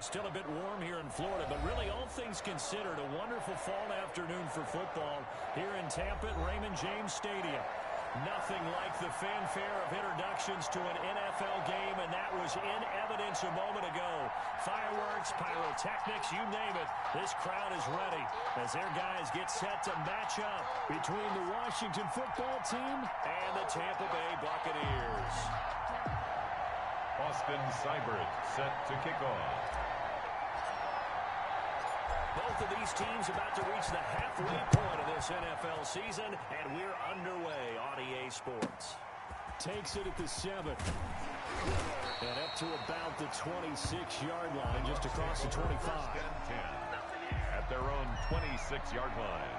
Still a bit warm here in Florida, but really all things considered, a wonderful fall afternoon for football here in Tampa at Raymond James Stadium. Nothing like the fanfare of introductions to an NFL game, and that was in evidence a moment ago. Fireworks, pyrotechnics, you name it. This crowd is ready as their guys get set to match up between the Washington football team and the Tampa Bay Buccaneers. Austin Seibert set to kick off. Both of these teams about to reach the halfway point of this NFL season, and we're underway on EA Sports. Takes it at the 7. And up to about the 26-yard line, just across the 25. 10 at their own 26-yard line.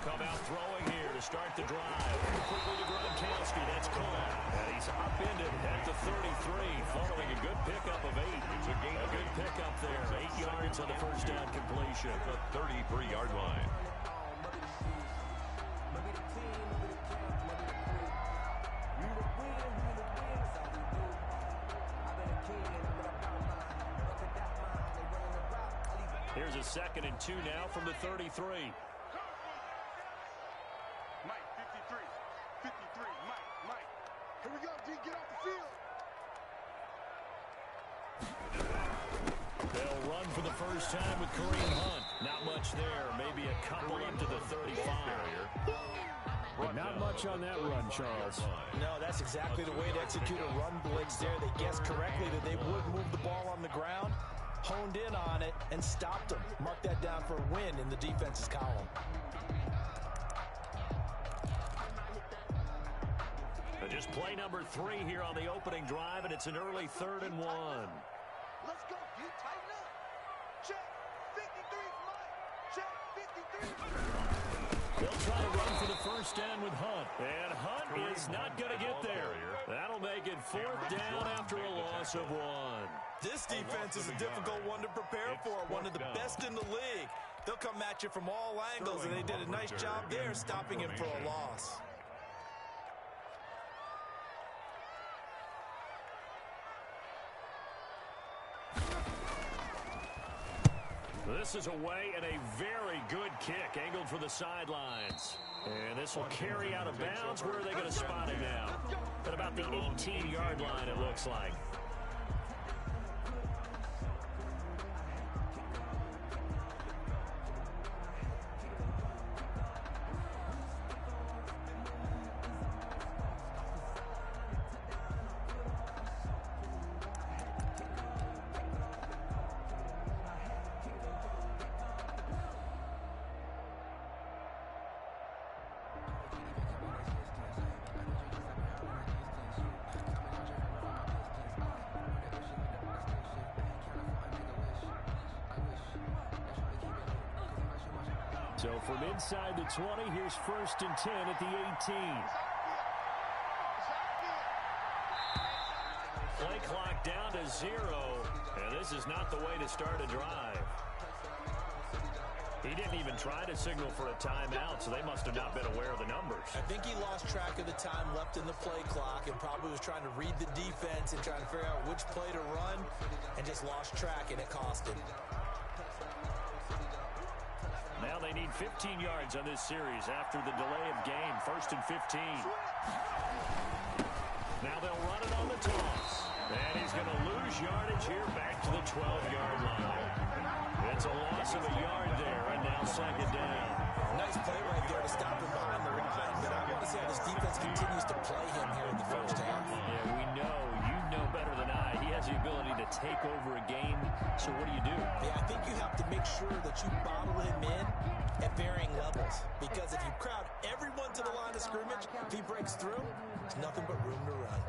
Come out throwing here to start the drive. Quickly to Gronkowski. That's caught. And he's upended at the 33, following a good pickup of 8. It's a good pickup there. 8 yards on the first down completion. The 33-yard line. Here's a 2nd and 2 now from the 33. They'll run for the first time with Kareem Hunt. Not much there. Maybe a couple up to the 35. But not much on that run, Charles. No, that's exactly the way to execute a run blitz there. They guessed correctly that they would move the ball on the ground, honed in on it, and stopped them. Mark that down for a win in the defense's column. Just play number 3 here on the opening drive, and it's an early 3rd and 1. Let's go. You tighten up. Check. 53 Mike. Check. 53. They'll try to run for the first down with Hunt. And Hunt is not going to get there. That'll make it 4th down after a loss of 1. This defense is a difficult one to prepare for, one of the best in the league. They'll come at you from all angles, and they did a nice job there stopping him for a loss. This is away and a very good kick angled for the sidelines. And this will carry out of bounds. Where are they going to spot it now? At about the 18-yard line, it looks like. So from inside the 20, here's 1st and 10 at the 18. Play clock down to 0, and this is not the way to start a drive. He didn't even try to signal for a timeout, so they must have not been aware of the numbers. I think he lost track of the time left in the play clock and probably was trying to read the defense and trying to figure out which play to run and just lost track, and it cost him. Now they need 15 yards on this series after the delay of game. 1st and 15. Now they'll run it on the toss. And he's going to lose yardage here back to the 12-yard line. It's a loss of a yard there, and now 2nd down. Nice play right there to stop him behind the line. But I want to see how this defense continues to play him here in the first half. Yeah, we know. You know better than I. He has the ability to take over a game. So what do? Yeah, I think you have to make sure that you bottle him in at varying levels. Because if you crowd everyone to the line of scrimmage, if he breaks through, there's nothing but room to run.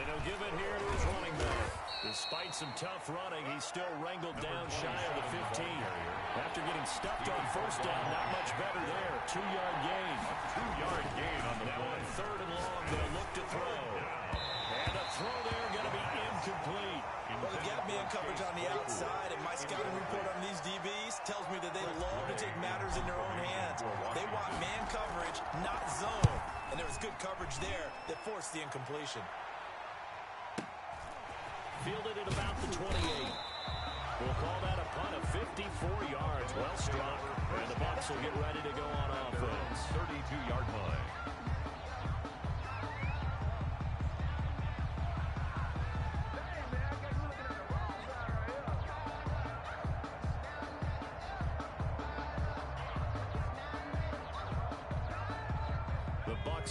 And he'll give it here to his running back. Despite some tough running, he's still wrangled down shy of the 15. After getting stuffed on first down, not much better there. 2-yard gain. A 2-yard gain on the now play. on 3rd and long, they'll look to throw. And a throw there going to be incomplete. Well, they got man coverage on the outside, and my scouting report on these DBs tells me that they love to take matters in their own hands. They want man coverage, not zone. And there was good coverage there that forced the incompletion. Fielded at about the 28. We'll call that a punt of 54 yards. Well struck. And the Bucs will get ready to go on offense. 32-yard line.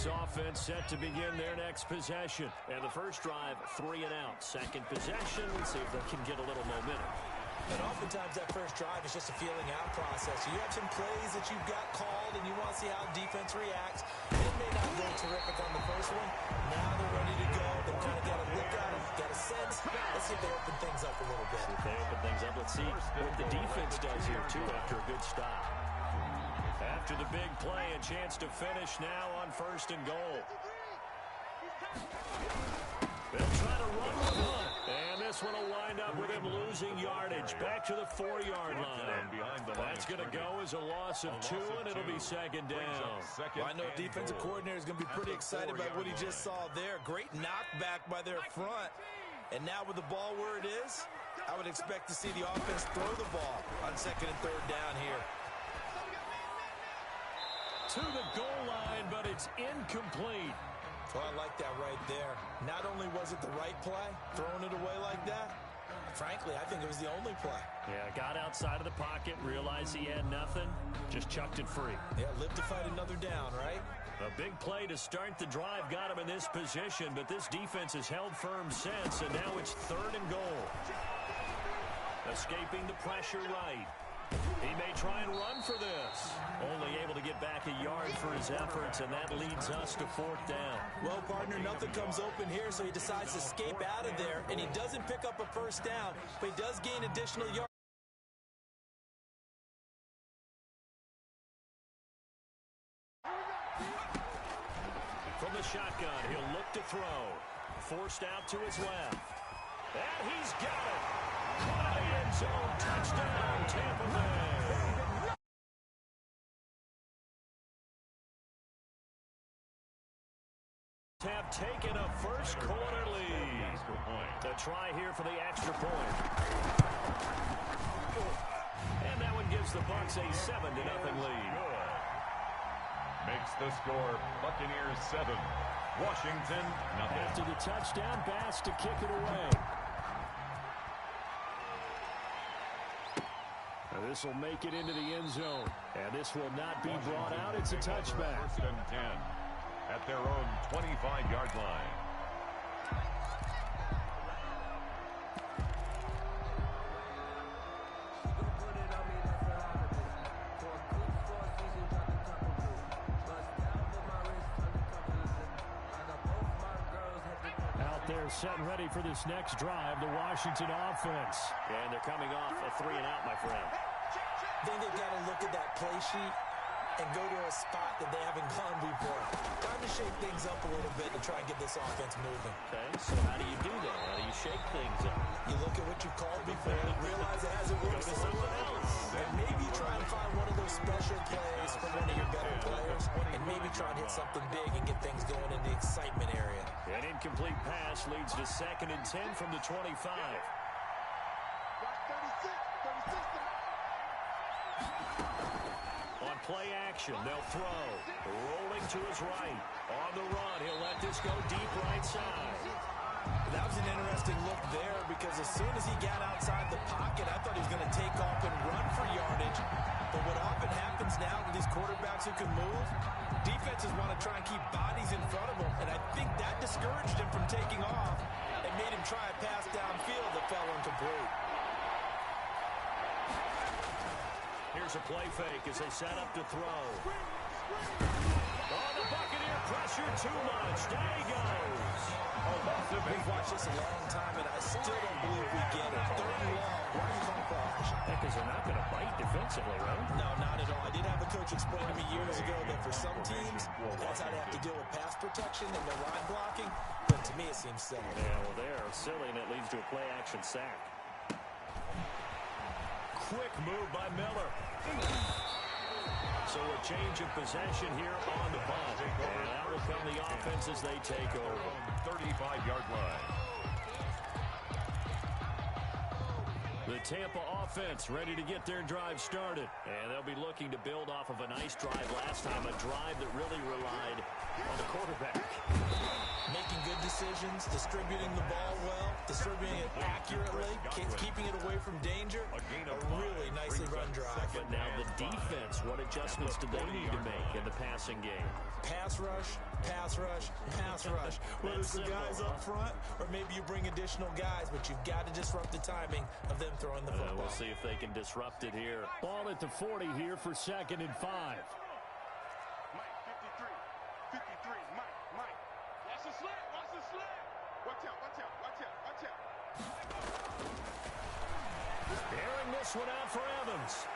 Offense set to begin their next possession. And the first drive, 3 and out. Second possession, let's see if they can get a little momentum. And oftentimes that first drive is just a feeling out process. You have some plays that you've got called, and you want to see how defense reacts. It may not go terrific on the first one. Now they're ready to go. They've kind of got a look at them, got a sense. Let's see if they open things up a little bit. See if they open things up. Let's see what the defense does here, too, after a good stop. After the big play, a chance to finish now on 1st and goal. They'll try to run the punt. And this one will wind up with him losing yardage. Back to the 4-yard line. That's going to go as a loss of 2, and it'll be 2nd down. Well, I know defensive coordinator is going to be pretty excited about what he just saw there. Great knockback by their front. And now with the ball where it is, I would expect to see the offense throw the ball on 2nd and 3rd down here. To the goal line, but it's incomplete. Well, I like that right there. Not only was it the right play, throwing it away like that, frankly, I think it was the only play. Yeah, got outside of the pocket, realized he had nothing, just chucked it free. Yeah, live to fight another down, right? A big play to start the drive got him in this position, but this defense has held firm since, and now it's 3rd and goal. Escaping the pressure right. He may try and run for this. Only able to get back a yard for his efforts, and that leads us to 4th down. Well, partner, nothing comes open here, so he decides to escape out of there, and he doesn't pick up a first down, but he does gain additional yards. From the shotgun, he'll look to throw. Forced out to his left. And he's got it. Caught in the end zone. Touchdown, Tampa Bay. Have taken a first quarter lead. A try here for the extra point. And that one gives the Bucs a 7-0 lead. Makes the score Buccaneers 7, Washington 0. After the touchdown, Bass to kick it away. Now this will make it into the end zone. And this will not be brought out. It's a touchback. 1st and 10 at their own 25-yard line. Set and ready for this next drive, the Washington offense. And they're coming off a 3 and out, my friend. Then they've got to look at that play sheet and go to a spot that they haven't gone before. Time to shake things up a little bit and try and get this offense moving. Okay, so how do you do that? How do you shake things up? You look at what you called before, realize it hasn't worked Go to something else. and maybe try and find one of those special plays from one of your better players, and maybe try and hit something big and get things going in the excitement area. An incomplete pass leads to 2nd and 10 from the 25. On play action, they'll throw. Rolling to his right. On the run, he'll let this go deep right side. That was an interesting look there because as soon as he got outside the pocket, I thought he was going to take off and run for yardage. But what often happens now with these quarterbacks who can move, defenses want to try and keep bodies in front of them, and I think that discouraged him from taking off and made him try a pass downfield that fell incomplete. Here's a play fake as they set up to throw. Oh, the Buccaneer pressure too much. Down he goes. A loss of 8 just a long time, and I still don't believe we get it. Third and long. Why are you calling play action? Because they're not going to bite defensively, right? No, not at all. I did have a coach explain to me years ago that for some teams, that's how they have to deal with pass protection and their line blocking. But to me, it seems silly. Yeah, well, they're silly, and it leads to a play-action sack. Quick move by Miller. So a change of possession here on the punt. And that will come the offense as they take over. 35-yard line. The Tampa offense ready to get their drive started. And they'll be looking to build off of a nice drive last time, a drive that really relied on the quarterback. Making good decisions, distributing the ball well, distributing it accurately, keeping it away from danger. A really nicely run drive. But now the defense, what adjustments do they need to make in the passing game? Pass rush, pass rush, pass rush. Whether it's the guys up front or maybe you bring additional guys, but you've got to disrupt the timing of them throwing the football. We'll see if they can disrupt it here. Ball at the 40 here for 2nd and 5. Mike, 53, 53, Mike. Watch the slant, watch the slant. Watch out, watch out, watch out, watch out. Airing this one out for Evans.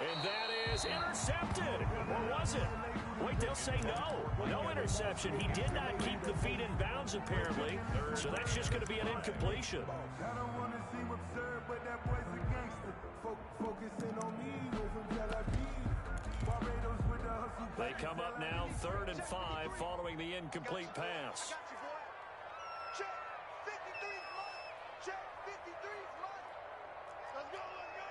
And that is intercepted. Or was it? Wait, they'll say no. No interception. He did not keep the feet in bounds, apparently. So that's just going to be an incompletion. I don't want to seem absurd, but that boy's a gangster. Focusing on me, with some Tel Aviv. Barbados with the hustle. They come up now 3rd and 5 following the incomplete pass. Got you, boy. Check, 53's mine. Check, 53's mine. Let's go, let's go.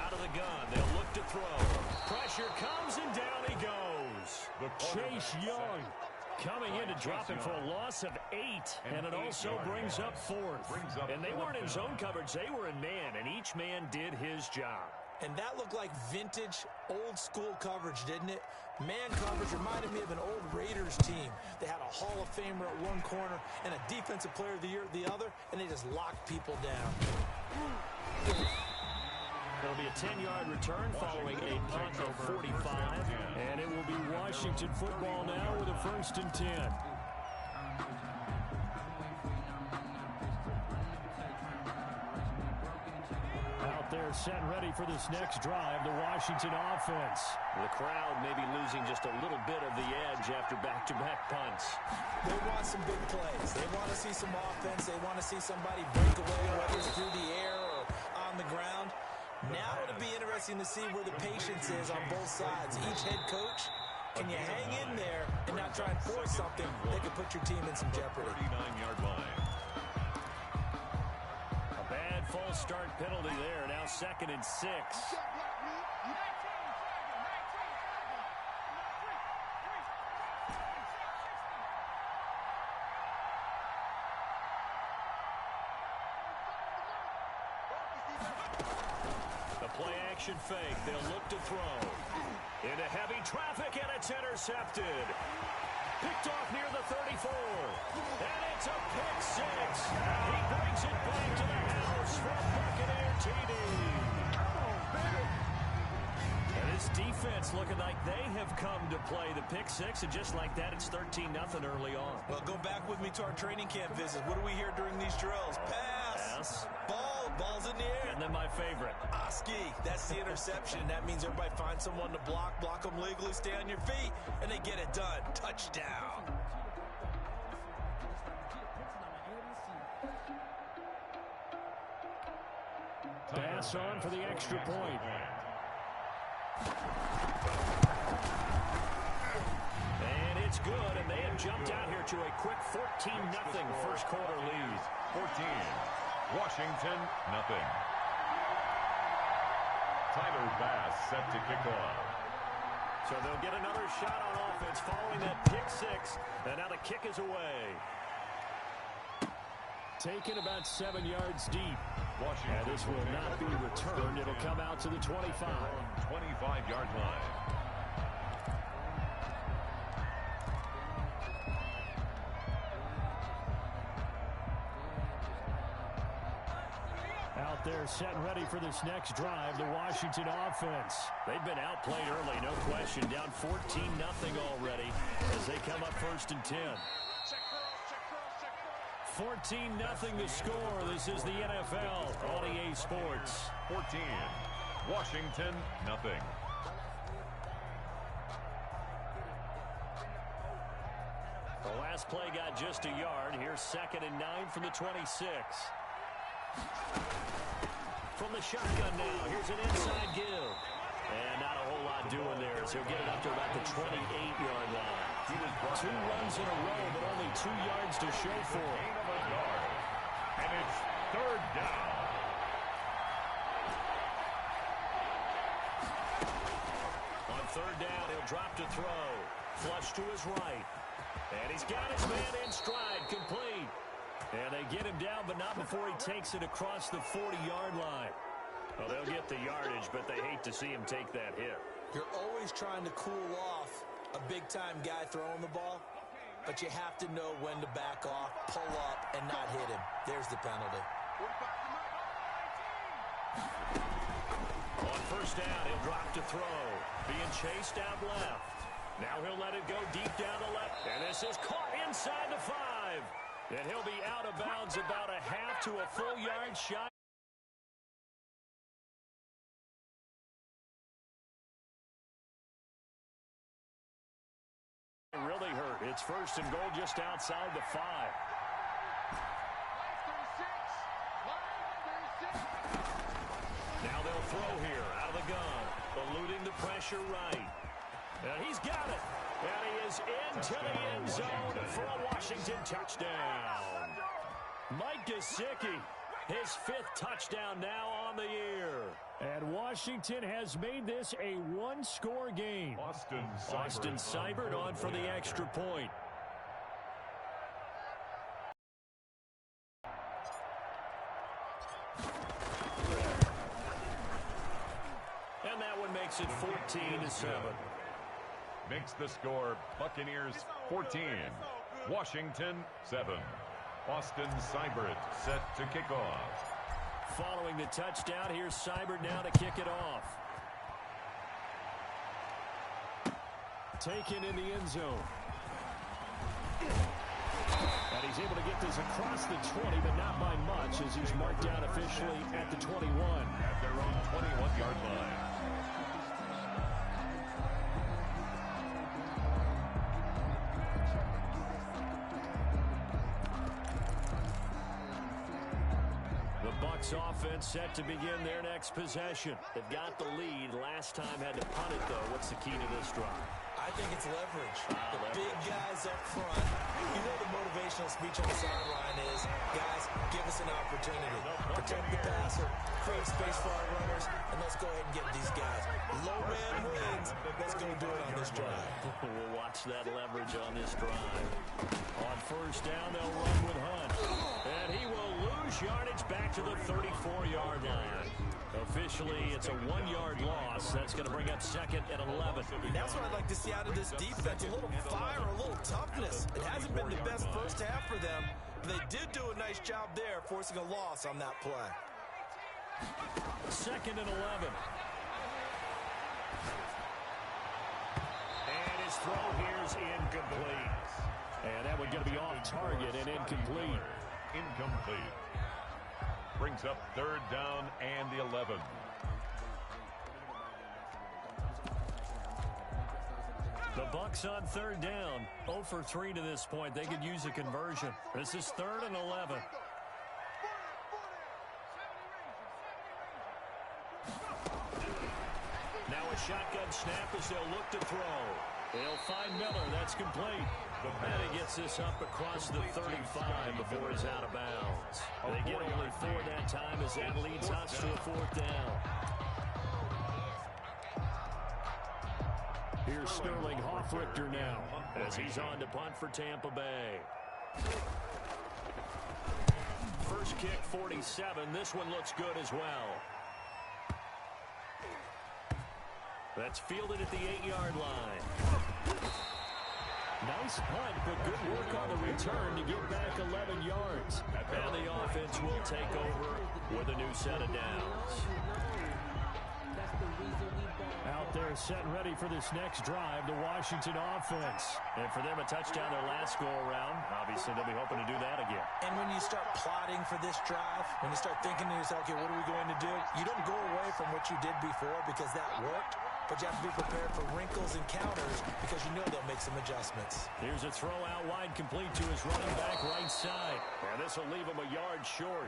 Out of the gun, they'll look to throw. Pressure comes and down he goes. Chase Young coming in to drop him for a loss of 8. And it also brings up 4th. And they weren't in zone coverage, they were in man. And each man did his job. And that looked like vintage, old-school coverage, didn't it? Man coverage reminded me of an old Raiders team. They had a Hall of Famer at one corner and a Defensive Player of the Year at the other, and they just locked people down. It'll be a 10-yard return following a punt of 45. And it will be Washington football now with a 1st and 10. Out there set and ready for this next drive, the Washington offense. The crowd may be losing just a little bit of the edge after back-to-back punts. They want some big plays. They want to see some offense. They want to see somebody break away, whether it's through the air or on the ground. Now it'll be interesting to see where the patience is on both sides. Each head coach, can you hang in there and not try and force something that could put your team in some jeopardy? 39-yard line. A bad false start penalty there. Now 2nd and 6. Play-action fake. They'll look to throw. Into heavy traffic, and it's intercepted. Picked off near the 34. And it's a pick 6. He brings it back to the house from Buccaneer TD. And this defense looking like they have come to play the pick 6, and just like that, it's 13-0 early on. Well, go back with me to our training camp visit. What do we hear during these drills? Pass. Ball's in the air. And then my favorite. Oski, that's the interception. That means everybody finds someone to block them legally, stay on your feet, and they get it done. Touchdown. Pass on for the extra point. And it's good, and they have jumped out here to a quick 14-0 first quarter lead. 14. Washington, nothing. Tyler Bass set to kick off. So they'll get another shot on offense following that pick 6, and now the kick is away. Taken about 7 yards deep. Washington. And this will not be returned. It'll come out to the 25. 25-yard line. Out there set and ready for this next drive, the Washington offense. They've been outplayed early, no question. Down 14-0 already as as they come up 1st and 10. 14-0 the score. This is the NFL on EA Sports. 14. Washington, nothing. The last play got just a yard. Here's 2nd and 9 from the 26. From the shotgun now, here's an inside give. And not a whole lot doing there, so he'll get it up to about the 28-yard line. 2 runs in a row, but only 2 yards to show for it. And it's 3rd down. On 3rd down, he'll drop to throw. Flush to his right. And he's got his man in stride, complete. And they get him down, but not before he takes it across the 40-yard line. Well, they'll get the yardage, but they hate to see him take that hit. You're always trying to cool off a big-time guy throwing the ball, but you have to know when to back off, pull up, and not hit him. There's the penalty. On 1st down, he'll drop to throw. Being chased out left. Now he'll let it go deep down the left. And this is caught inside the 5. And he'll be out of bounds about a half to a full yard shy. Really hurt. It's 1st and goal just outside the 5. Now they'll throw here out of the gun, eluding the pressure right. And he's got it. And he is into the end zone for a Washington touchdown. Mike Gesicki, his 5th touchdown now on the year. And Washington has made this a 1-score game. Austin Seibert on for the extra point. And that one makes it 14-7. Makes the score Buccaneers 14. Washington 7. Austin Seibert set to kick off. Following the touchdown, here's Seibert now to kick it off. Taken in the end zone. And he's able to get this across the 20, but not by much, as he's marked down officially at the 21. At their own 21-yard line. Offense set to begin their next possession. They've got the lead. Last time had to punt it, though. What's the key to this drive? I think it's leverage. The big guys up front. You know the motivational speech on the sideline is, guys, give us an opportunity. Protect the passer, create space for our runners, and let's go ahead and get these guys. Low man wins. Let's go do it on this drive. We'll watch that leverage on this drive. On 1st down, they'll run with Hunt. And he will lose yardage back to the 34-yard line. Officially, it's a 1-yard loss. That's going to bring up 2nd and 11. That's what I'd like to see out of this defense. A little fire, a little toughness. It hasn't been the best first half for them, but they did do a nice job there, forcing a loss on that play. 2nd and 11. And his throw here is incomplete. And that one's going to be off target and incomplete. Incomplete. Brings up 3rd down and the 11. The Bucs on 3rd down. 0 for 3 to this point. They could use a conversion. This is 3rd and 11. Now a shotgun snap as they'll look to throw. They'll find Miller. That's complete. And he gets this up across the 35 before he's out of bounds. They get only 4 that time as that leads us to a 4th down. Here's Sterling Hoffrichter now as he's on to punt for Tampa Bay. First kick, 47. This one looks good as well. That's fielded at the 8-yard line. Nice punt, but good work on the return to get back 11 yards. And the offense will take over with a new set of downs. Out there set and ready for this next drive, the Washington offense. And for them, a touchdown their last go-around. Obviously, they'll be hoping to do that again. And when you start plotting for this drive, when you start thinking to yourself, okay, what are we going to do? You don't go away from what you did before because that worked, but you have to be prepared for wrinkles and counters because you know they'll make some adjustments. Here's a throw out wide, complete to his running back right side. And this will leave him a yard short.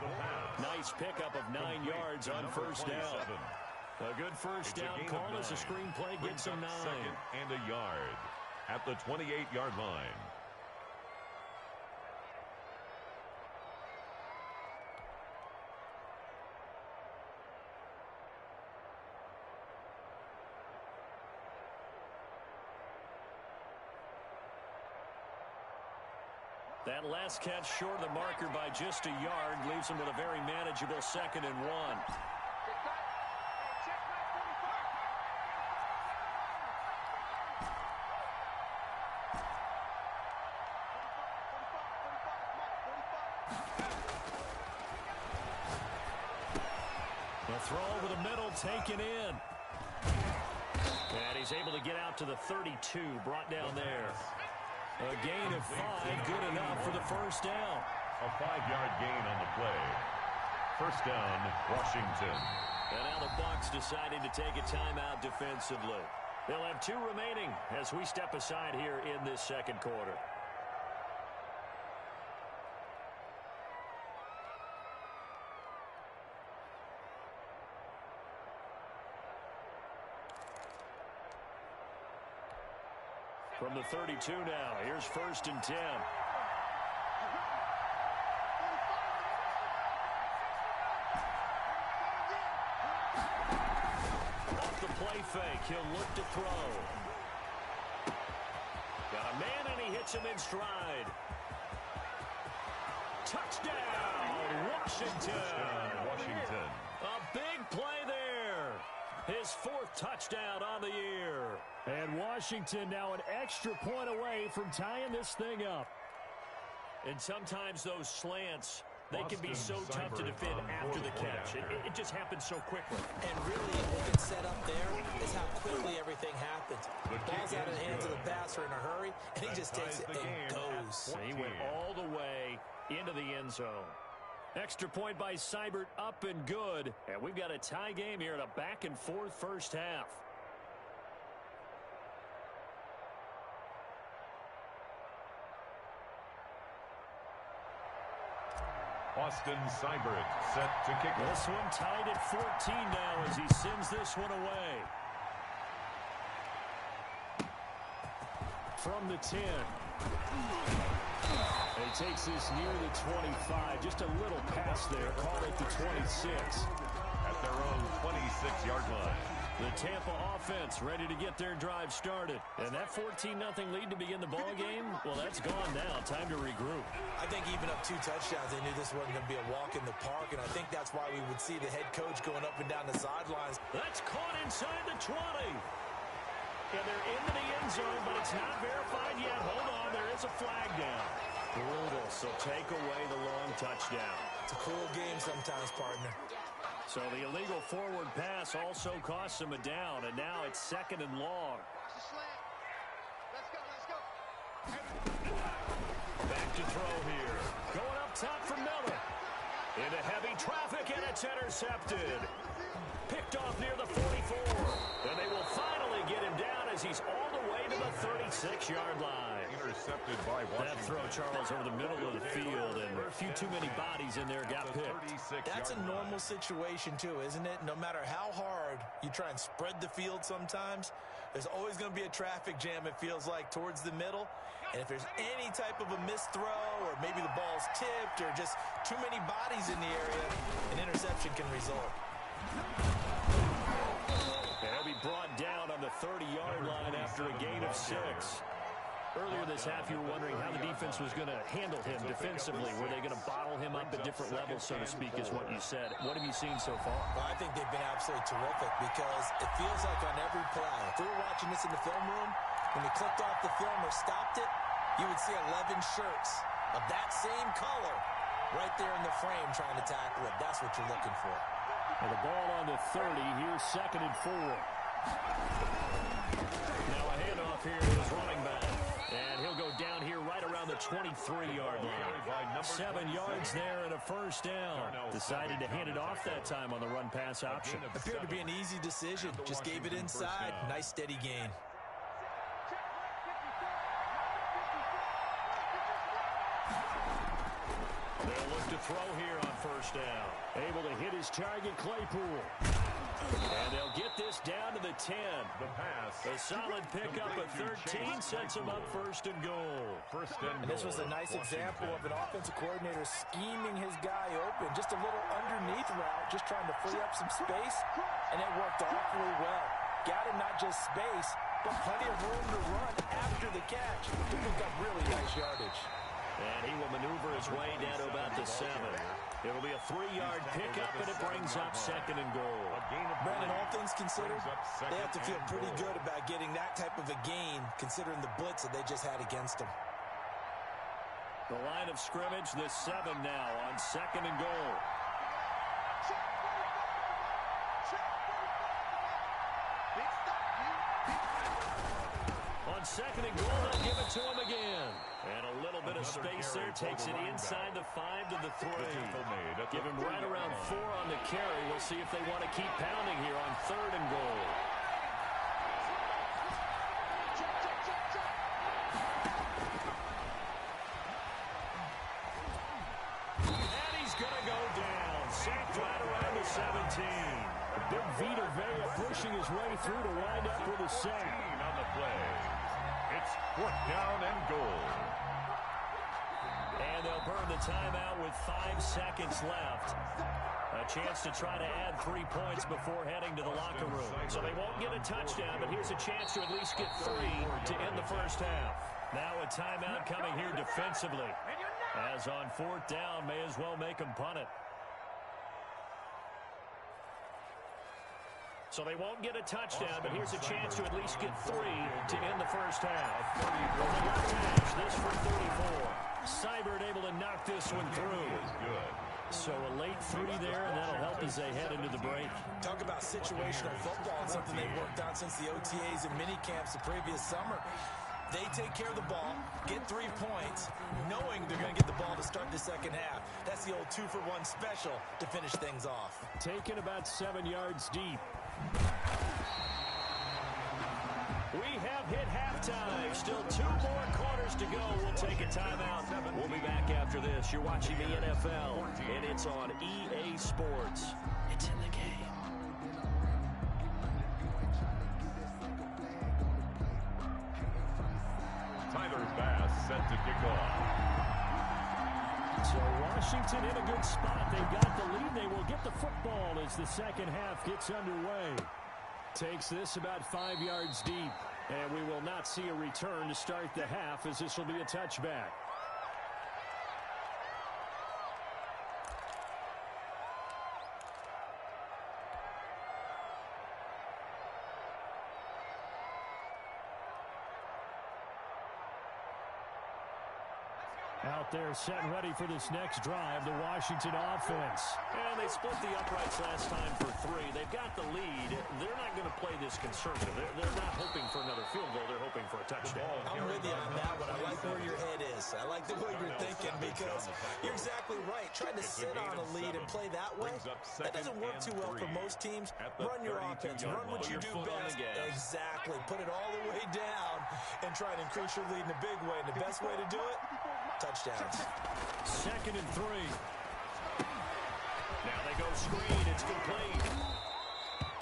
Nice pickup of 9 yards on first down. A good first down call as the screenplay gets him 9. Second and a yard at the 28-yard line. That last catch short of the marker by just a yard leaves him with a very manageable 2nd and 1. The throw over the middle taken in. And he's able to get out to the 32, brought down there. A gain of 5, good enough for the first down. A 5-yard gain on the play. First down, Washington. And now the Bucs deciding to take a timeout defensively. They'll have 2 remaining as we step aside here in this second quarter. From the 32 now, here's 1st and 10. Off the play fake, he'll look to throw. Got a man and he hits him in stride. Touchdown, Washington. Washington. A big play there. His 4th touchdown on the year. And Washington now an extra point away from tying this thing up. And sometimes those slants, they can be so tough to defend after the catch. It just happens so quickly. And really, what gets set up there is how quickly everything happens. Ball's out of the hands of the passer in a hurry, and he just takes it and goes. He went all the way into the end zone. Extra point by Seibert, up and good. And we've got a tie game here in a back-and-forth first half. Austin Seibert set to kick. This one tied at 14 now as he sends this one away. From the 10. He takes this near the 25. Just a little pass there. Call it the 26. At their own 26-yard line. The Tampa offense ready to get their drive started. And that 14-0 lead to begin the ball game, well, that's gone now. Time to regroup. I think even up 2 touchdowns, they knew this wasn't going to be a walk in the park, and I think that's why we would see the head coach going up and down the sidelines. That's caught inside the 20. And they're into the end zone, but it's not verified yet. Hold on, there is a flag down. Brutal, so take away the long touchdown. It's a cool game sometimes, partner. So the illegal forward pass also costs him a down, and now it's 2nd and long. Let's go. Back to throw here. Going up top for Miller. Into heavy traffic, and it's intercepted. Picked off near the 44. And they will finally get him down as he's all the way to the 36-yard line. Intercepted by Washington. That throw, Charles, over the middle of the field, and a few too many bodies in there got picked. That's a normal situation, too, isn't it? No matter how hard you try and spread the field sometimes, there's always going to be a traffic jam, it feels like, towards the middle. And if there's any type of a missed throw, or maybe the ball's tipped, or just too many bodies in the area, an interception can result. And he'll be brought down on the 30-yard line after a gain of 6. Earlier this half, you were wondering how the defense was going to handle him defensively. Were they going to bottle him up at different levels, so to speak, is what you said. What have you seen so far? Well, I think they've been absolutely terrific because it feels like on every play, if we were watching this in the film room, when he clicked off the film or stopped it, you would see 11 shirts of that same color right there in the frame trying to tackle it. That's what you're looking for. And the ball on the 30. Here's 2nd and 4. Now a handoff here to his running back. And he'll go down here right around the 23-yard line. 7 yards there and a first down. Decided to hand it off that time on the run-pass option. Appeared to be an easy decision. Just gave it inside. Nice steady gain. They'll look to throw here on first down. Able to hit his target, Claypool. And they'll get this down to the 10. The pass. A solid pickup at 13 sets him up first and goal. And this was a nice example of an offensive coordinator scheming his guy open. Just a little underneath route, just trying to free up some space, and it worked awfully well. Got him not just space, but plenty of room to run after the catch to pick up really nice yardage. And he will maneuver his way down to about the 7. It'll be a 3-yard pickup, and it brings up second and goal. Brandon, all things considered, they have to feel pretty good about getting that type of a gain, considering the blitz that they just had against them. The line of scrimmage, the 7 now on second and goal. On second and goal, they'll give it to him again. And a little bit of space there, takes it inside the 5 to the 3. Give him right around 4 on the carry. We'll see if they want to keep pounding here on third and goal. And he's going to go down. Sacked right around the 17. Big Vita Vea pushing his way through to wind up with a sack. On the play. It's 4th down and goal. And they'll burn the timeout with 5 seconds left. A chance to try to add 3 points before heading to the locker room. So they won't get a touchdown, but here's a chance to at least get 3 to end the first half. Now a timeout coming here defensively. As on 4th down, may as well make them punt it. So they won't get a touchdown, but here's a chance to at least get 3 to end the first half. This for 34. Seibert able to knock this one through. So a late 3 there, and that'll help as they head into the break. Talk about situational football and something they've worked on since the OTAs and mini camps the previous summer. They take care of the ball, get 3 points, knowing they're going to get the ball to start the second half. That's the old 2-for-1 special to finish things off. Taken about 7 yards deep. We have hit halftime. Still 2 more quarters to go. We'll take a timeout. We'll be back after this. You're watching the NFL, and it's on EA Sports. It's in the game. Tyler Bass set to kick off. So Washington in a good spot. They've got the lead. They will get the football as the second half gets underway. Takes this about 5 yards deep. And we will not see a return to start the half, as this will be a touchback. Out there set and ready for this next drive, the Washington offense. And they split the uprights last time for 3. They've got the lead. They're not going to play this conservative. They're not hoping for another field goal. They're hoping for a touchdown. I'm with you on that one. I like where your head is. I like the way you're thinking, because you're exactly right. Trying to sit on a lead and play that way, that doesn't work too well for most teams. Run your offense. Run what you do best. Exactly. Put it all the way down and try to increase your lead in a big way. And the best way to do it, touchdowns. Second and 3. Now they go screen. It's complete.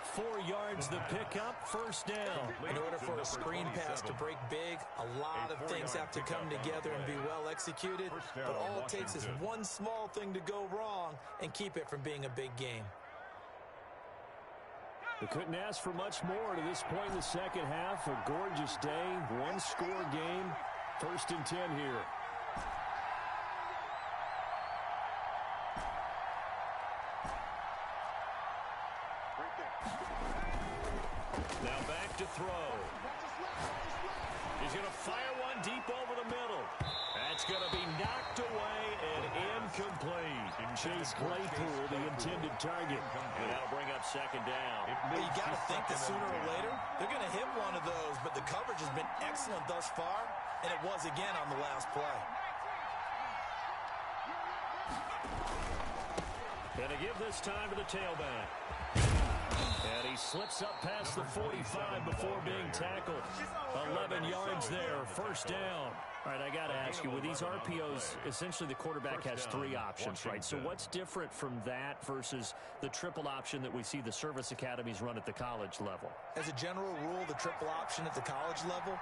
4 yards the pickup. First down. In order for a screen pass to break big, a lot of things have to come together and be well executed. But all it takes is one small thing to go wrong and keep it from being a big game. They couldn't ask for much more to this point in the second half. A gorgeous day. 1-score game. 1st and 10 here. Now back to throw. He's going to fire one deep over the middle. That's going to be knocked away and incomplete. Chase Claypool, the intended target. And that'll bring up second down. Well, you got to think that sooner or later, they're going to hit one of those, but the coverage has been excellent thus far, and it was again on the last play. Gonna give this time to the tailback. And he slips up past the 45 before being tackled. 11 yards there, first down. All right, I got to ask you, with these RPOs, essentially the quarterback has three options, right? So what's different from that versus the triple option that we see the service academies run at the college level? As a general rule, the triple option at the college level,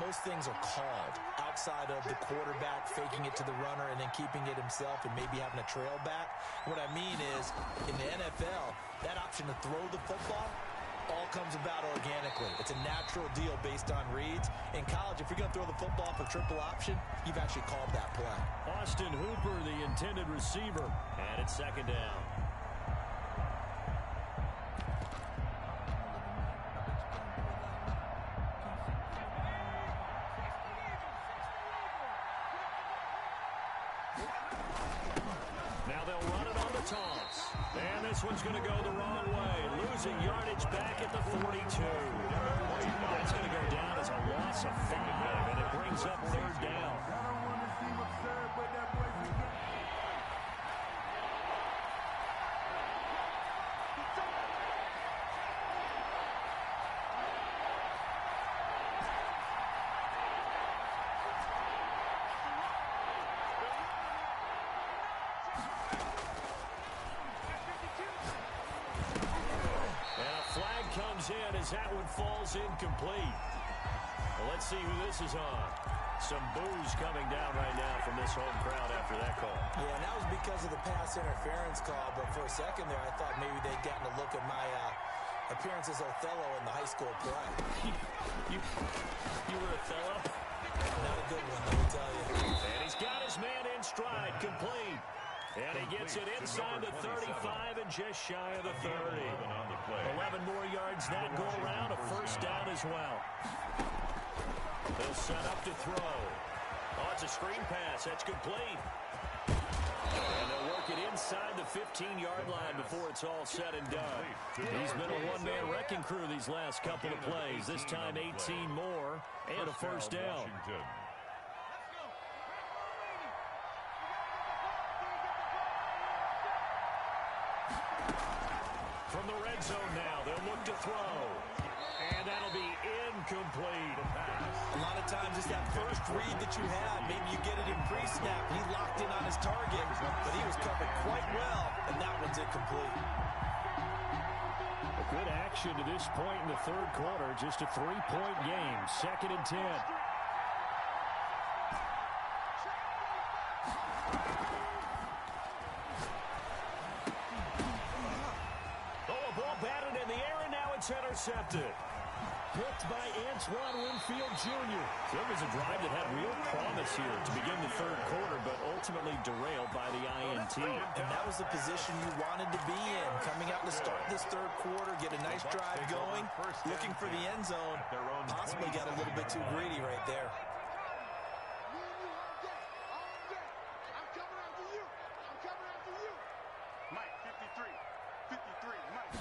most things are called outside of the quarterback faking it to the runner and then keeping it himself and maybe having a trail back. What I mean is, in the NFL, that option to throw the football all comes about organically. It's a natural deal based on reads. In college, if you're going to throw the football for triple option, you've actually called that play. Austin Hooper, the intended receiver, and it's second down. Now they'll run it on the toss. And this one's going to go the wrong way. Losing yardage back at the 42. That's going to go down as a loss of 5, and it brings up third down. I don't want to seem absurd, but that boy's a game. In as that one falls incomplete. Well, let's see who this is on. Some boos coming down right now from this home crowd after that call. Yeah, and that was because of the pass interference call, but for a second there, I thought maybe they'd gotten a look at my appearance as Othello in the high school play. You were Othello? Not a good one, let me tell you. And he's got his man in stride, complete. And he gets it inside the 35 and just shy of the 30. 11 more yards that go around, a first down as well. They'll set up to throw. Oh, it's a screen pass. That's complete. And they'll work it inside the 15-yard line before it's all said and done. He's been a one-man wrecking crew these last couple of plays. This time 18 more and a first down. From the red zone now, they'll look to throw. And that'll be incomplete. A lot of times it's that first read that you have. Maybe you get it in pre-snap. He locked in on his target, but he was covered quite well, and that one's incomplete. A good action to this point in the third quarter. Just a 3-point game. 2nd and 10. Intercepted. Picked by Antoine Winfield Jr. There was a drive that had real promise here to begin the third quarter, but ultimately derailed by the INT. And that was the position you wanted to be in. Coming out to start this third quarter, get a nice drive going, looking for the end zone. Possibly got a little bit too greedy right there. I'm coming after you. I'm coming after you. Mike, 53, Mike.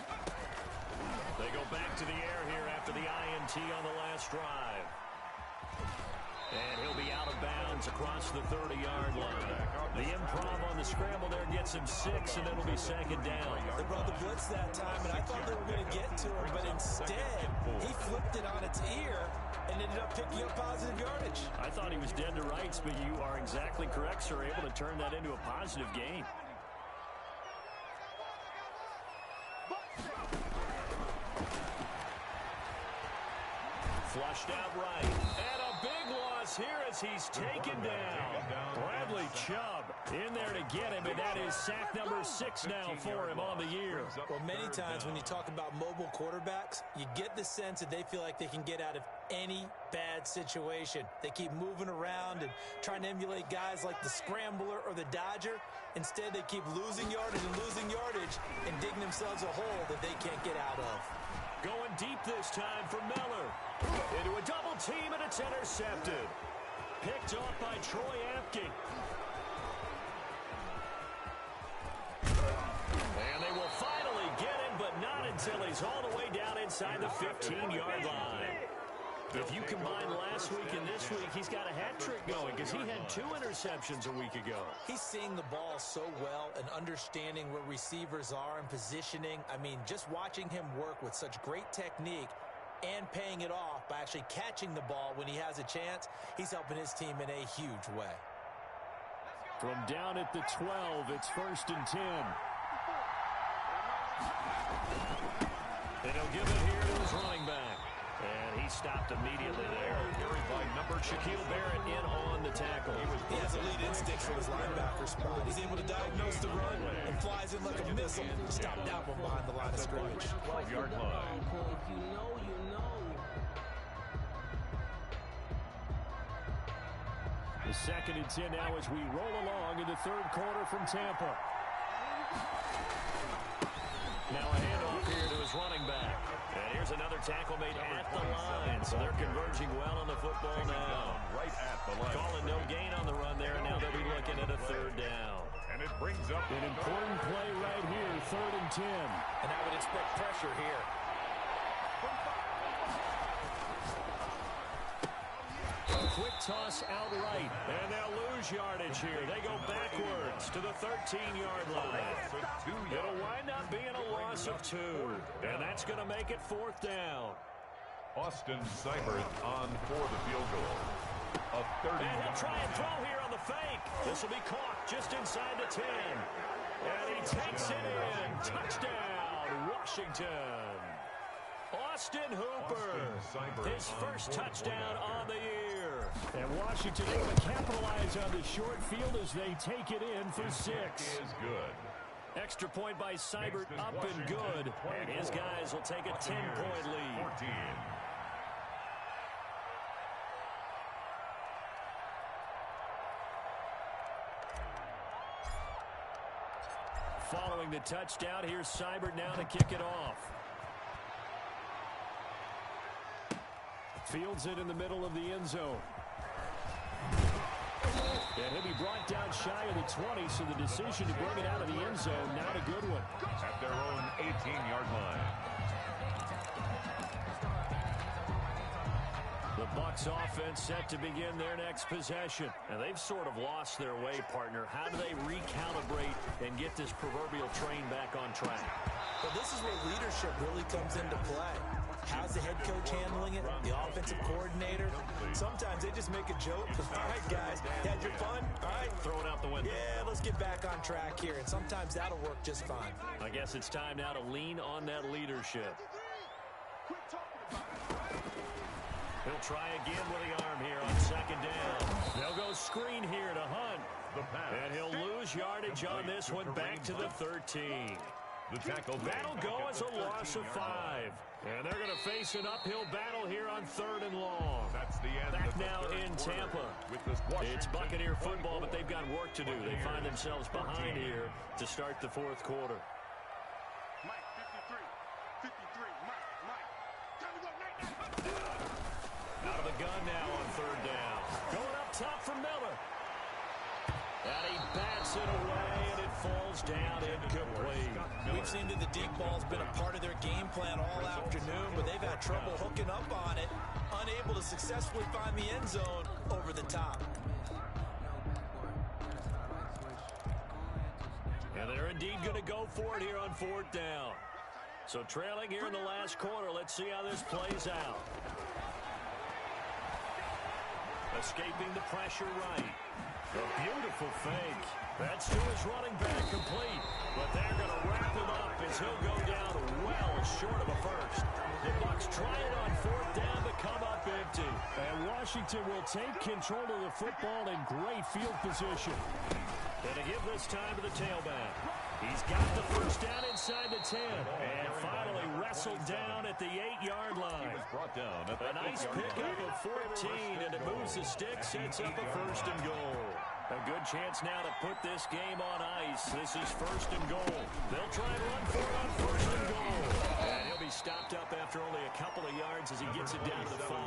They go back to the air here after the INT on the last drive. And he'll be out of bounds across the 30-yard line. The improv on the scramble there gets him 6, and it'll be second down. They brought the blitz that time, and I thought they were going to get to him, but instead, he flipped it on its ear and ended up picking up positive yardage. I thought he was dead to rights, but you are exactly correct, sir, able to turn that into a positive gain. Flushed out right. And a big loss here as he's taken down. Bradley Chubb in there to get him, and that is sack number 6 now for him on the year. Well, many times when you talk about mobile quarterbacks, you get the sense that they feel like they can get out of any bad situation. They keep moving around and trying to emulate guys like the Scrambler or the Dodger. Instead, they keep losing yardage and digging themselves a hole that they can't get out of. Going deep this time for Miller. Into a double team, and it's intercepted. Picked off by Troy Apke. And they will until he's all the way down inside the 15-yard line. If you combine last week and this week, he's got a hat trick going because he had 2 interceptions a week ago. He's seeing the ball so well and understanding where receivers are and positioning. I mean, just watching him work with such great technique and paying it off by actually catching the ball when he has a chance, he's helping his team in a huge way. From down at the 12, it's 1st and 10. And he'll give it here to his running back. And he stopped immediately there. Carried by number Shaquille Barrett in on the tackle. He has elite instincts for his linebacker spot. He's able to diagnose the run and flies in like a missile. Stop that one behind the line of scrimmage. 12-yard line. If you know, you know. The 2nd and 10 now as we roll along in the 3rd quarter from Tampa. Now a handoff here to his running back. And here's another tackle made at the line. So they're converging well on the football now. Right at the line. Calling no gain on the run there, and now they'll be looking at a 3rd down. And it brings up an important play right here, 3rd and 10. And I would expect pressure here. A quick toss outright, and they'll lose yardage here. They go backwards to the 13-yard line. It'll wind up being a loss of 2, and that's going to make it 4th down. Austin Seibert on for the field goal. A 30. And he'll try and throw here on the fake. This will be caught just inside the 10. And he takes it in. Touchdown, Washington. Austin Hooper, his first touchdown on the year. And Washington able to capitalize on the short field as they take it in for 6. Is good. Extra point by Seibert, up and good. And his guys will take a 10-point lead. 14. Following the touchdown, here's Seibert now to kick it off. Fields it in the middle of the end zone. And he'll be brought down shy of the 20, so the decision to bring it out of the end zone, not a good one. At their own 18-yard line. The Bucs offense set to begin their next possession. And they've sort of lost their way, partner. How do they recalibrate and get this proverbial train back on track? Well, this is where leadership really comes into play. How's the head coach handling it? The offensive coordinator? Sometimes they just make a joke. All right, guys, you had your fun? All right. Throw it out the window. Yeah, let's get back on track here. And sometimes that'll work just fine. I guess it's time now to lean on that leadership. He'll try again with the arm here on 2nd down. They'll go screen here to Hunt. And he'll lose yardage on this one back to the 13. The tackle that'll go as a loss of 5. And they're going to face an uphill battle here on 3rd and long. That's the end. Back now in Tampa. It's Buccaneer football, but they've got work to do. They find themselves behind here to start the 4th quarter. Mike, 53, Mike. Time to go, Mike. Out of the gun now on 3rd down. Going up top for Miller. And he bats it away, and it falls down incomplete. We've seen that the deep ball's been a part of their game plan all afternoon, but they've had trouble hooking up on it, unable to successfully find the end zone over the top. And they're indeed going to go for it here on 4th down. So trailing here in the last quarter, let's see how this plays out. Escaping the pressure right. A beautiful fake. That's to his running back complete. But they're going to wrap him up as he'll go down well short of a first. The Bucs try it on 4th down to come up empty. And Washington will take control of the football in great field position. And to give this time to the tailback. He's got the first down inside the 10. And finally wrestled down at the 8-yard line. He was brought down at a nice pickup of 14, and it moves the stick, sets up a 1st and goal. A good chance now to put this game on ice. This is 1st and goal. They'll try and run for it on 1st and goal. And he'll be stopped up after only a couple of yards as he gets it down to the 5.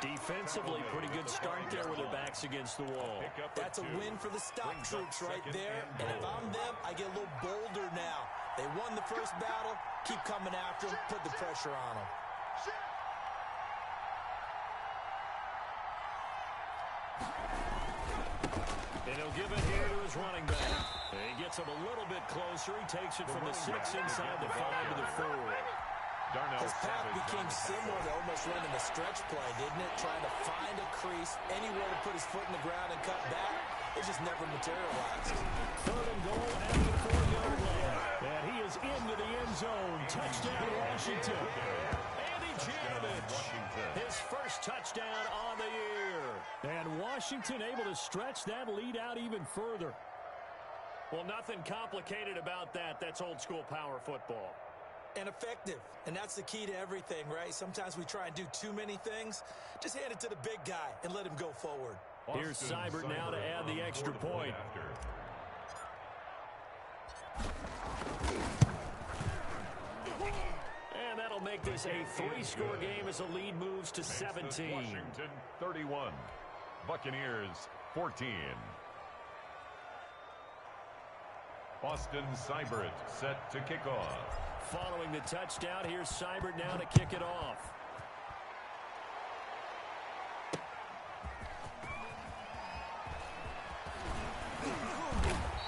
Defensively, pretty good start there with their backs against the wall. That's a win for the stop troops right there. And if I'm them, I get a little bolder now. They won the first battle. Keep coming after them. Put the pressure on them. And he'll give it here to his running back. And he gets him a little bit closer. He takes it from the 6 inside the 5 to the 4. His path became similar to almost running a stretch play, didn't it? Trying to find a crease, anywhere to put his foot in the ground and cut back. It just never materialized. 3rd and goal at the 4-yard line. And he is into the end zone. Touchdown, Washington. Andy Janovich, his first touchdown on the year. And Washington able to stretch that lead out even further. Well, nothing complicated about that. That's old-school power football. And effective. And that's the key to everything, right? Sometimes we try and do too many things. Just hand it to the big guy and let him go forward. Here's Seibert now to add the extra point. And that'll make this a 3-score game as the lead moves to 17. Washington 31. Buccaneers 14. Austin Seibert set to kick off. Following the touchdown, here's Seibert now to kick it off.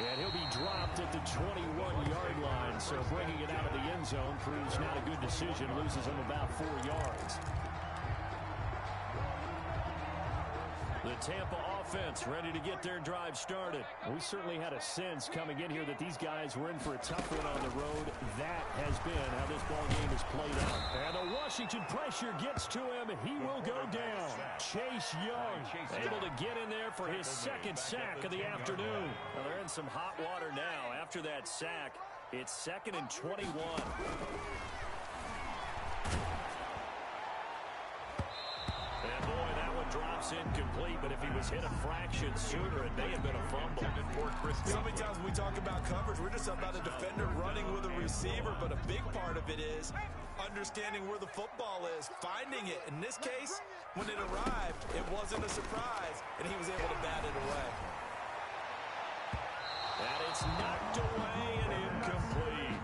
And he'll be dropped at the 21-yard line. So bringing it out of the end zone proves not a good decision. Loses him about 4 yards. The Tampa offense ready to get their drive started. We certainly had a sense coming in here that these guys were in for a tough one on the road. That has been how this ball game has played out. And the Washington pressure gets to him. He will go down. Chase Young able to get in there for his 2nd sack of the afternoon. Well, they're in some hot water now. After that sack, it's 2nd and 21. And boy, that one drops incomplete, but if he was hit a fraction sooner, it may have been a fumble. So many times when we talk about coverage, we're just about a defender running with a receiver, but a big part of it is understanding where the football is, finding it. In this case, when it arrived, it wasn't a surprise, and he was able to bat it away. And it's knocked away and incomplete.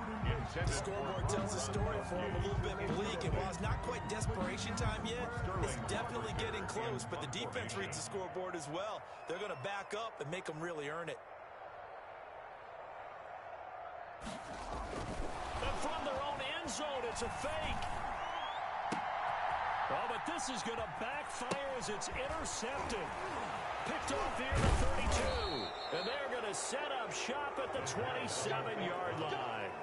The scoreboard tells the story for him a little bit bleak, and while it's not quite desperation time yet, it's definitely getting close, but the defense reads the scoreboard as well. They're going to back up and make them really earn it. And from their own end zone, it's a fake. Oh, but this is going to backfire as it's intercepted. Picked off here at 32. And they're going to set up shop at the 27-yard line.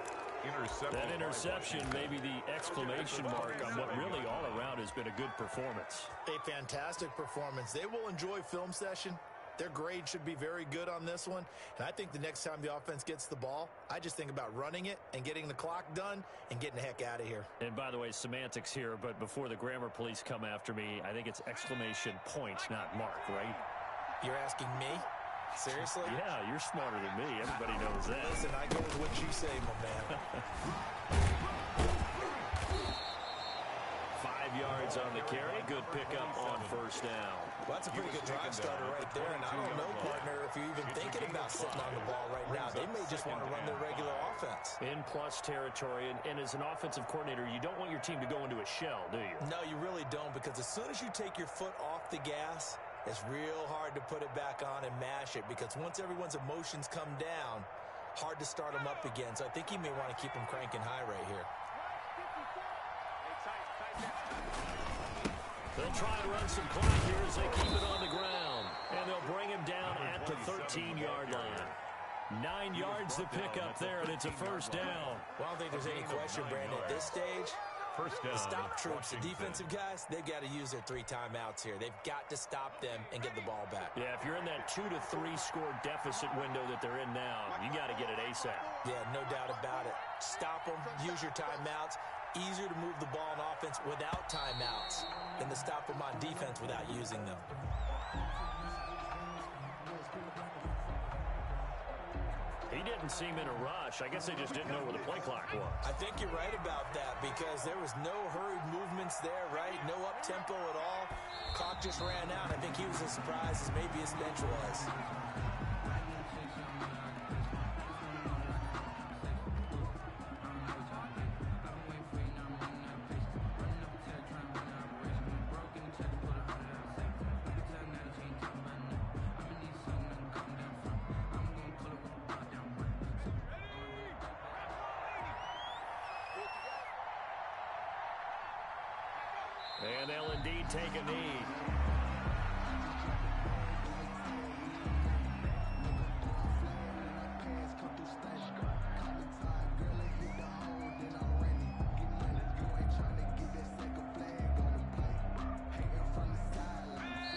That interception may be the exclamation mark on what really all around has been a good performance. A fantastic performance. They will enjoy film session. Their grade should be very good on this one. And I think the next time the offense gets the ball, I just think about running it and getting the clock done and getting the heck out of here. And by the way, semantics here, but before the grammar police come after me, I think it's exclamation point, not mark, right? You're asking me? Seriously? Yeah, you're smarter than me. Everybody knows that. Listen, I go with what you say, my man. 5 yards on the carry. Good pickup on 1st down. Well, that's a pretty good drive starter right there. And I don't know, partner, if you're even thinking about sitting on the ball right now. They may just want to run their regular offense. In plus territory. And as an offensive coordinator, you don't want your team to go into a shell, do you? No, you really don't, because as soon as you take your foot off the gas, it's real hard to put it back on and mash it, because once everyone's emotions come down, hard to start them up again. So I think you may want to keep them cranking high right here. They'll try to run some clock here as they keep it on the ground. And they'll bring him down at the 13-yard line. 9 yards to pick up there, and it's a 1st down. Well, I don't think there's any question, Brandon, at this stage. First down. The stop troops, the defensive guys, they've got to use their 3 timeouts here. They've got to stop them and get the ball back. Yeah, if you're in that 2 to 3 score deficit window that they're in now, you got to get it ASAP. Yeah, no doubt about it. Stop them, use your timeouts. Easier to move the ball on offense without timeouts than to stop them on defense without using them. He didn't seem in a rush. I guess they just didn't know where the play clock was. I think you're right about that, because there was no hurried movements there, right? No up-tempo at all. Clock just ran out. I think he was as surprised as maybe his bench was. And they'll indeed take a knee.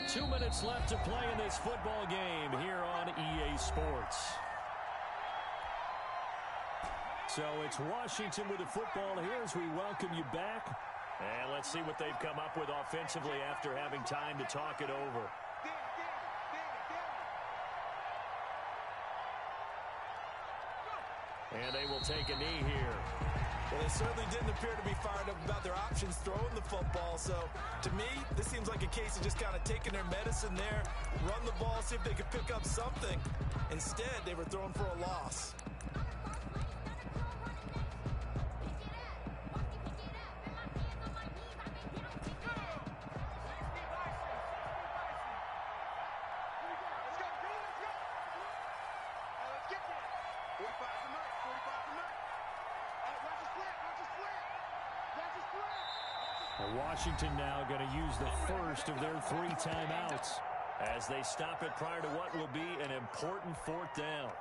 Two minutes left to play in this football game here on EA Sports. So it's Washington with the football here as we welcome you back. And let's see what they've come up with offensively after having time to talk it over. And they will take a knee here. Well, they certainly didn't appear to be fired up about their options throwing the football. So, to me, this seems like a case of just kind of taking their medicine there, run the ball, see if they could pick up something. Instead, they were throwing for a loss. Washington now going to use the first of their 3 timeouts as they stop it prior to what will be an important 4th down.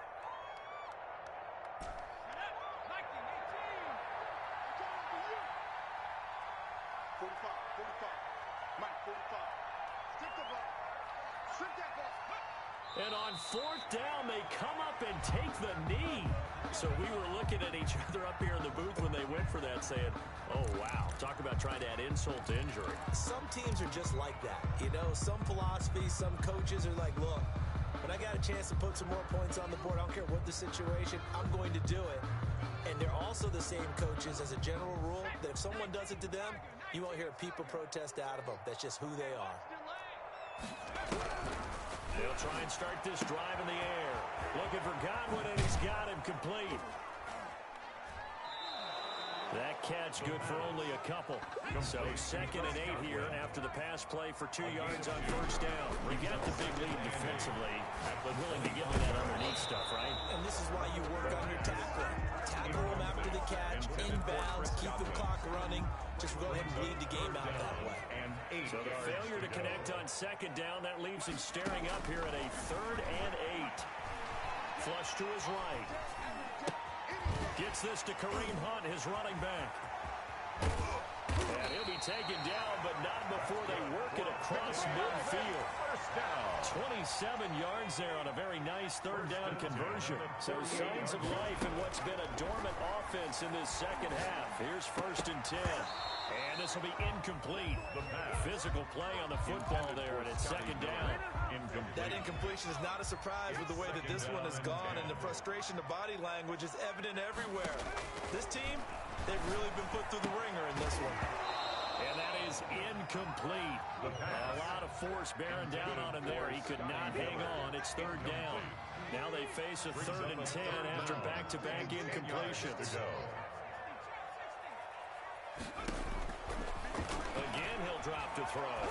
And on 4th down, they come up and take the knee. So we were looking at each other up here in the booth when they went for that saying, oh, wow, talk about trying to add insult to injury. Some teams are just like that. You know, some philosophies, some coaches are like, look, when I got a chance to put some more points on the board, I don't care what the situation, I'm going to do it. And they're also the same coaches as a general rule that if someone does it to them, you won't hear people protest out of them. That's just who they are. They'll try and start this drive in the air. Looking for Godwin, and he's got him complete. That catch good for only a couple. So 2nd and 8 here after the pass play for 2 yards on 1st down. You got the big lead defensively, but willing to give me that underneath stuff, right? And this is why you work on your tackling. Tackle them after the catch, inbounds, keep the clock running. Just go ahead and bleed the game out that way. So the failure to connect on 2nd down, that leaves him staring up here at a 3rd and 8. Flush to his right. Gets this to Kareem Hunt, his running back. And he'll be taken down, but not before they work it across midfield. 27 yards there on a very nice 3rd down conversion. So signs of life in what's been a dormant offense in this 2nd half. Here's 1st and 10. And this will be incomplete. Physical play on the football there, and it's 2nd down. That incompletion is not a surprise with the way that this one has gone, and the frustration, the body language is evident everywhere. This team, they've really been put through the ringer in this one. And that is incomplete. A lot of force bearing down on him there. He could not hang on. It's 3rd down. Now they face a 3rd and 10 after back-to-back incompletions. Again, he'll drop to throw.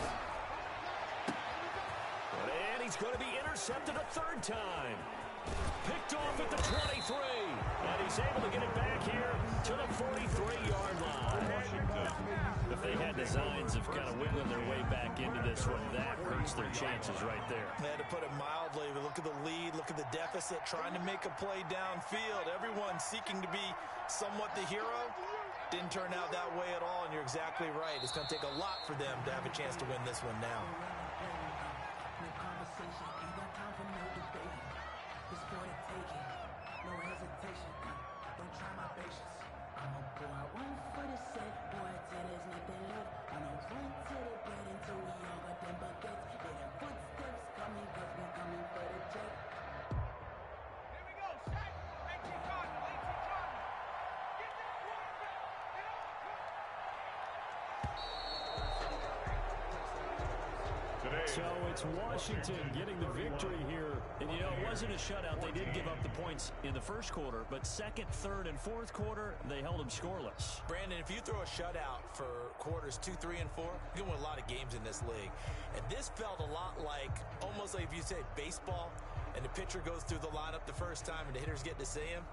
And he's going to be intercepted a 3rd time. Picked off at the 23. And he's able to get it back here to the 43-yard line. If they had designs of kind of wiggling their way back into this one, that hurts their chances right there. They had to put it mildly. But look at the lead, look at the deficit, trying to make a play downfield. Everyone seeking to be somewhat the hero. Didn't turn out that way at all, and you're exactly right. It's going to take a lot for them to have a chance to win this one now. So it's Washington getting the victory here. And, you know, it wasn't a shutout. They did give up the points in the 1st quarter, but 2nd, 3rd, and 4th quarter, they held them scoreless. Brandon, if you throw a shutout for quarters 2, 3, and 4, you can win a lot of games in this league. And this felt a lot like, almost like if you say baseball, and the pitcher goes through the lineup the first time, and the hitters get to see him,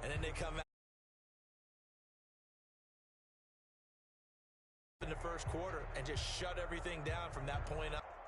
and then they come out in the first quarter and just shut everything down from that point on.